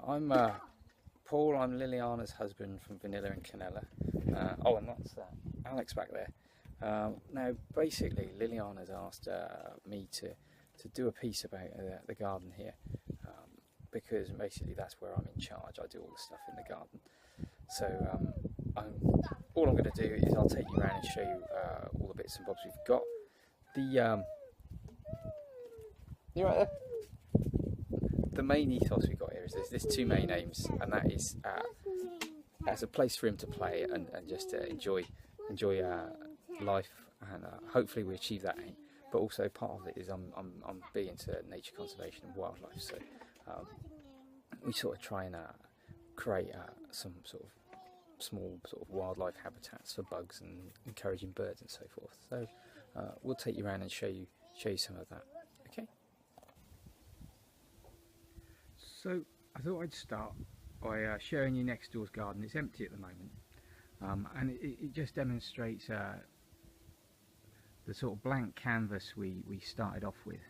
I'm Paul. I'm Liliana's husband from Vanilla and Canella. Oh, and that's Alex back there. Now, basically, Liliana's asked me to do a piece about the garden here, because basically that's where I'm in charge. I do all the stuff in the garden. So all I'm going to do is I'll take you around and show you all the bits and bobs we've got. You right there? The main ethos we've got here is there's two main aims, and that is as a place for him to play and just enjoy life, and hopefully we achieve that aim. But also part of it is I'm big into nature conservation and wildlife, so we sort of try and create some sort of small sort of wildlife habitats for bugs and encouraging birds and so forth. So we'll take you around and show you some of that. Okay. So I thought I'd start by showing you next door's garden. It's empty at the moment, and it just demonstrates the sort of blank canvas we started off with.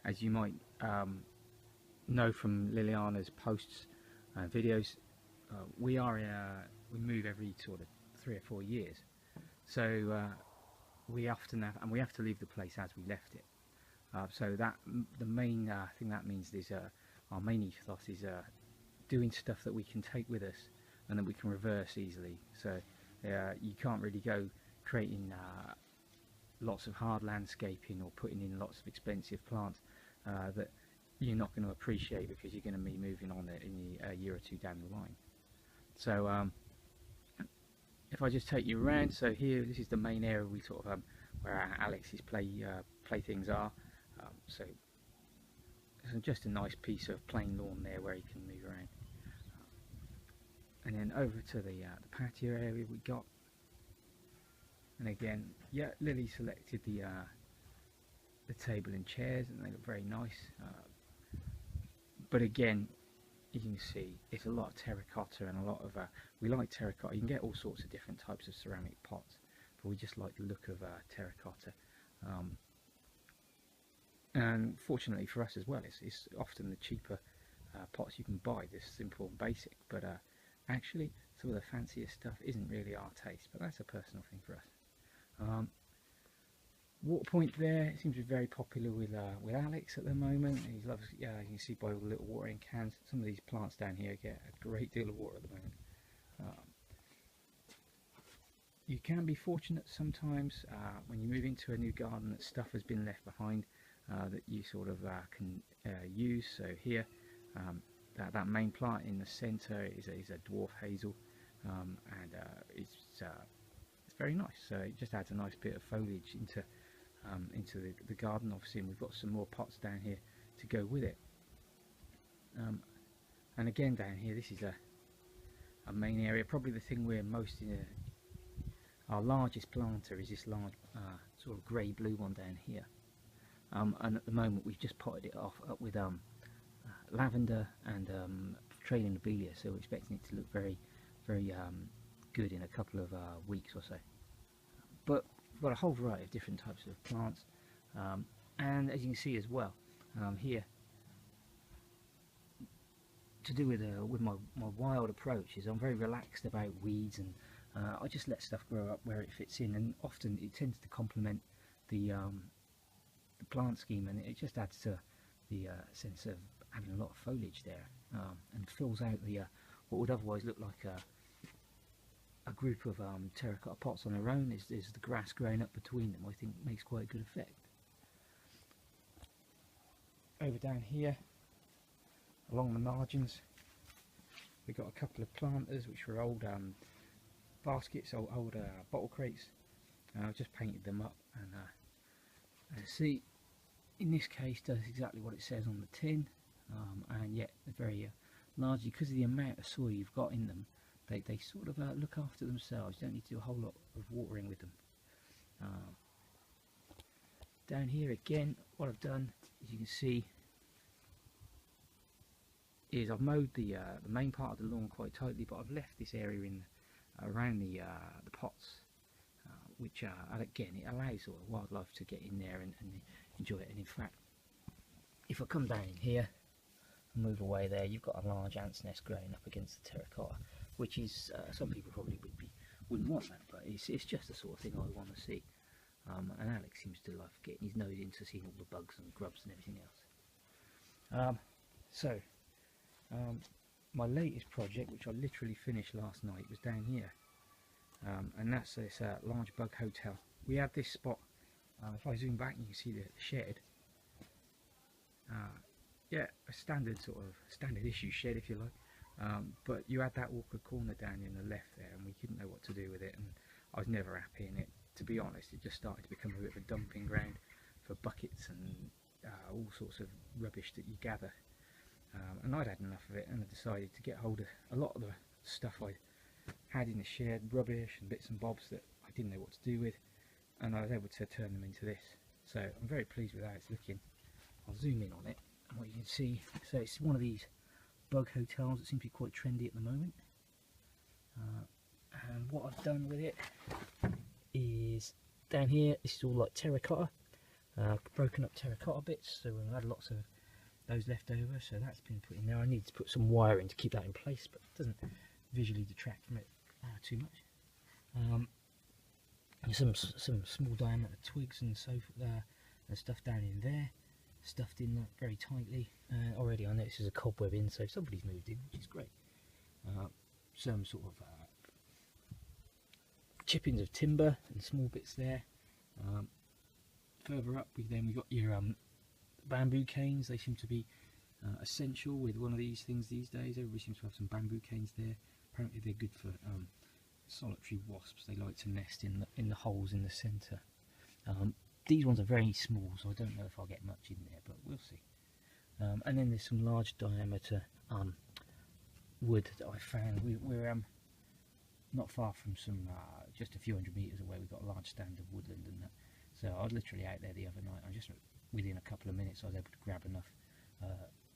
As you might know from Liliana's posts, videos, we move every sort of 3 or 4 years, so we often have to leave the place as we left it. So that the main thing that means is our main ethos is doing stuff that we can take with us and that we can reverse easily. So you can't really go creating lots of hard landscaping or putting in lots of expensive plants that you're not going to appreciate because you're going to be moving on in a year or two down the line. So if I just take you around, so here, this is the main area we sort of where Alex's playthings are. So just a nice piece of plain lawn there where he can move around. And then over to the patio area we got. And again, yeah, Lily selected the table and chairs, and they look very nice. But again, you can see it's a lot of terracotta and a lot of we like terracotta. You can get all sorts of different types of ceramic pots, but we just like the look of terracotta. And fortunately for us as well, it's often the cheaper pots you can buy, this simple and basic, but actually some of the fancier stuff isn't really our taste, but that's a personal thing for us. Water point there seems to be very popular with Alex at the moment. He loves, you can see by all the little watering cans. Some of these plants down here get a great deal of water at the moment. You can be fortunate sometimes when you move into a new garden that stuff has been left behind that you sort of can use. So here, that main plant in the centre is a dwarf hazel, and it's very nice. So it just adds a nice bit of foliage into the garden, obviously, and we've got some more pots down here to go with it. And again, down here, this is a main area. Probably the thing we're most our largest planter is this large sort of grey blue one down here. And at the moment we've just potted it up with lavender and trailing lobelia, so we're expecting it to look very good in a couple of weeks or so. But we've got a whole variety of different types of plants, and as you can see as well, here, to do with my wild approach, is I'm very relaxed about weeds, and I just let stuff grow up where it fits in, and often it tends to complement the plant scheme, and it just adds to the sense of having a lot of foliage there, and fills out the what would otherwise look like a group of terracotta pots on their own. Is the grass growing up between them, I think makes quite a good effect. Over down here along the margins we've got a couple of planters which were old baskets, old bottle crates. I've just painted them up, and see, in this case does exactly what it says on the tin, and yet they're very largely, because of the amount of soil you've got in them, they sort of look after themselves. You don't need to do a whole lot of watering with them. Down here again, what I've done, as you can see, is I've mowed the main part of the lawn quite tightly, but I've left this area in around the pots, which again, it allows sort of wildlife to get in there and enjoy it. And in fact, if I come down in here, move away there. You've got a large ant's nest growing up against the terracotta, which is, some people probably wouldn't want that, but it's just the sort of thing I want to see. And Alex seems to love getting his nose into seeing all the bugs and grubs and everything else. My latest project, which I literally finished last night, was down here, and that's this large bug hotel. We had this spot. If I zoom back, you can see the shed. Yeah, a standard issue shed, if you like. But you had that awkward corner down in the left there, and we didn't know what to do with it. And I was never happy in it. To be honest, it just started to become a bit of a dumping ground for buckets and all sorts of rubbish that you gather. And I'd had enough of it, and I decided to get hold of a lot of the stuff I had in the shed, rubbish and bits and bobs that I didn't know what to do with, and I was able to turn them into this. So I'm very pleased with how it's looking. I'll zoom in on it, and what you can see, so it's one of these bug hotels that seems to be quite trendy at the moment. And what I've done with it is, down here, this is all like terracotta, broken up terracotta bits, so we've had lots of those left over, so that's been put in there. I need to put some wire in to keep that in place, but it doesn't visually detract from it too much. Some small diameter twigs and so and stuff down in there, stuffed in very tightly. Already I notice there's a cobweb in, so somebody's moved in, which is great. Some sort of chippings of timber and small bits there. Further up, we've got your bamboo canes. They seem to be essential with one of these things these days. Everybody seems to have some bamboo canes there. Apparently they're good for solitary wasps. They like to nest in the holes in the centre. These ones are very small, so I don't know if I'll get much in there, but we'll see. And then there's some large diameter wood that I found. We're not far from some, just a few hundred metres away. We've got a large stand of woodland and that. So I was literally out there the other night. I just, within a couple of minutes, I was able to grab enough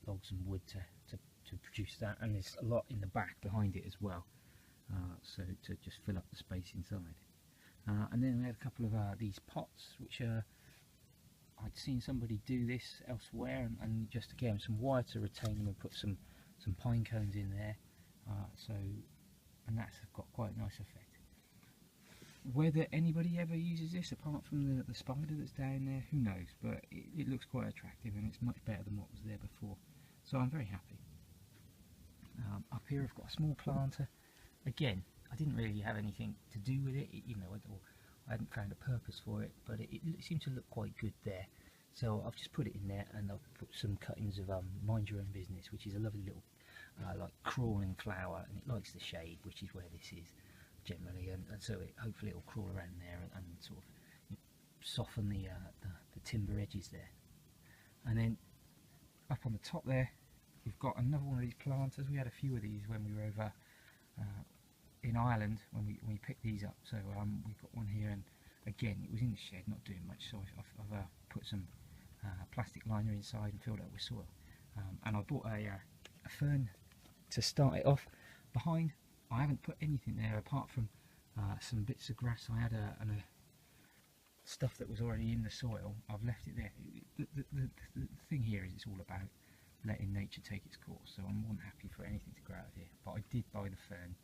logs and wood to produce that. And there's a lot in the back behind it as well, so to just fill up the space inside. And then we had a couple of these pots, which I'd seen somebody do this elsewhere, and just again some wire to retain them and put some pine cones in there. And that's got quite a nice effect. Whether anybody ever uses this apart from the spider that's down there, who knows, but it looks quite attractive, and it's much better than what was there before, so I'm very happy. Up here I've got a small planter. Again, I didn't really have anything to do with it, you know, I hadn't found a purpose for it, but it seemed to look quite good there. So I've just put it in there, and I've put some cuttings of Mind Your Own Business, which is a lovely little like crawling flower, and it likes the shade, which is where this is generally, and so hopefully it'll crawl around there and sort of soften the timber edges there. And then up on the top there, we've got another one of these planters. We had a few of these when we were over in Ireland when we picked these up. So we've got one here, and again it was in the shed, not doing much. So I've put some plastic liner inside and filled it up with soil. And I bought a fern to start it off behind. I haven't put anything there apart from some bits of grass I had and stuff that was already in the soil. I've left it there. The thing here is it's all about letting nature take its course, so I'm more than happy for anything to grow out of here. But I did buy the fern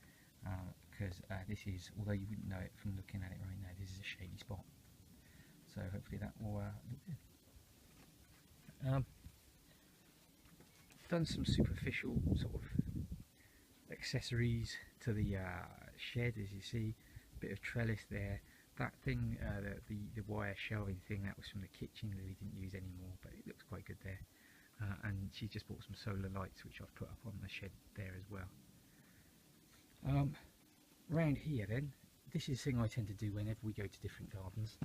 because this is, although you wouldn't know it from looking at it right now, this is a shady spot. So hopefully that will look good. Done some superficial sort of accessories to the shed, as you see, a bit of trellis there. That thing, the wire shelving thing, that was from the kitchen that we didn't use anymore, but it looks quite good there. And she just bought some solar lights, which I've put up on the shed there as well. Round here then, this is the thing I tend to do whenever we go to different gardens,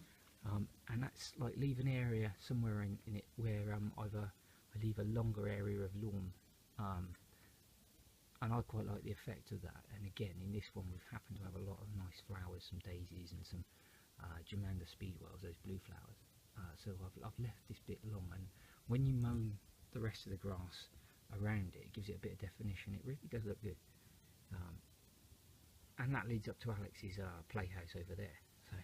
and that's like leave an area somewhere in it where either I leave a longer area of lawn, and I quite like the effect of that. And again, in this one we've happened to have a lot of nice flowers, some daisies and some Germander speedwells, those blue flowers. So I've left this bit long, and when you mow the rest of the grass around it, it gives it a bit of definition. It really does look good. And that leads up to Alex's playhouse over there, so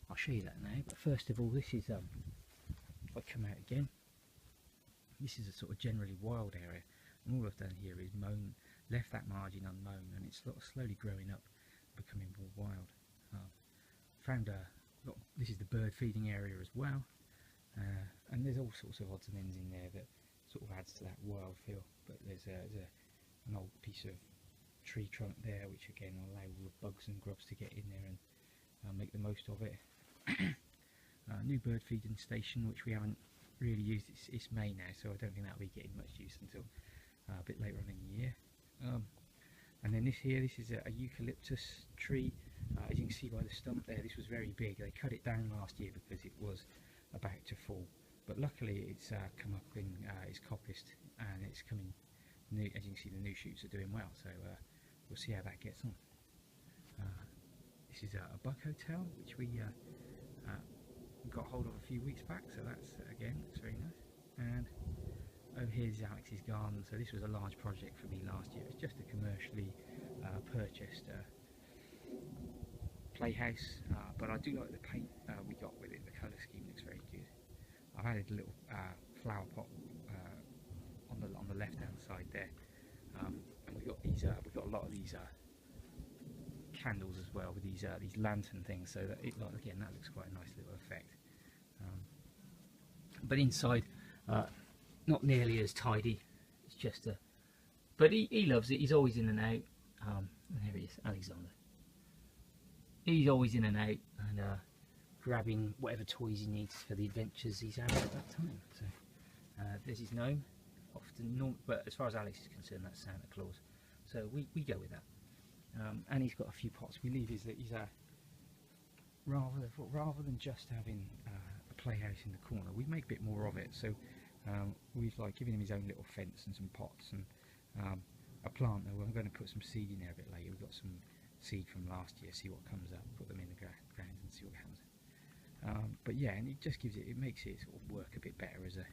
I'll show you that now. But first of all, this is, if I come out again, this is a sort of generally wild area. And all I've done here is left that margin unmown, and it's sort of slowly growing up, becoming more wild. Found this is the bird feeding area as well, and there's all sorts of odds and ends in there that sort of adds to that wild feel. But there's an old piece of tree trunk there, which again will allow all the bugs and grubs to get in there and make the most of it. New bird feeding station, which we haven't really used. It's May now, so I don't think that'll be getting much use until a bit later on in the year. And then this is a eucalyptus tree. As you can see by the stump there, this was very big. They cut it down last year because it was about to fall, but luckily it's come up in its coppiced, and it's coming new. As you can see, the new shoots are doing well, so we'll see how that gets on. This is a bug hotel, which we got hold of a few weeks back, so that's again looks very nice. And over here is Alex's garden. So this was a large project for me last year. It's just a commercially purchased playhouse, but I do like the paint we got with it. The colour scheme looks very good. I've added a little flower pot on the left hand side there, and we've got a lot of these candles as well, with these lantern things, so that again that looks quite a nice little effect. But inside, not nearly as tidy. It's just but he loves it. He's always in and out. And there he is, Alexander. He's always in and out and grabbing whatever toys he needs for the adventures he's having at that time. So there's his gnome, but as far as Alex is concerned, that's Santa Claus. So we go with that. And he's got a few pots. We leave he's rather than just having a playhouse in the corner, we make a bit more of it. So we've given him his own little fence and some pots and a plant. Though I'm going to put some seed in there a bit later. We've got some seed from last year. See what comes up. Put them in the ground and see what happens. But yeah, and it just makes it sort of work a bit better as a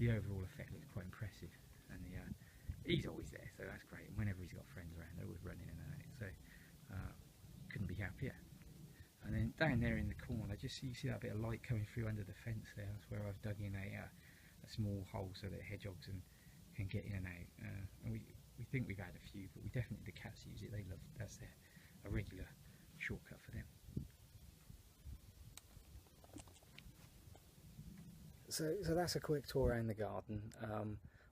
the overall effect looks quite impressive. And he's always there, so that's great. And whenever he's got friends around, they're always running in and out. So couldn't be happier. And then down there in the corner, you see that bit of light coming through under the fence there. That's where I've dug in a small hole so that hedgehogs can get in and out. And we think we've had a few, but the cats use it. They love it. That's a regular shortcut for them. So that's a quick tour around the garden.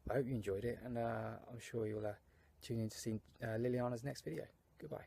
I hope you enjoyed it, and I'm sure you'll tune in to see Liliana's next video. Goodbye.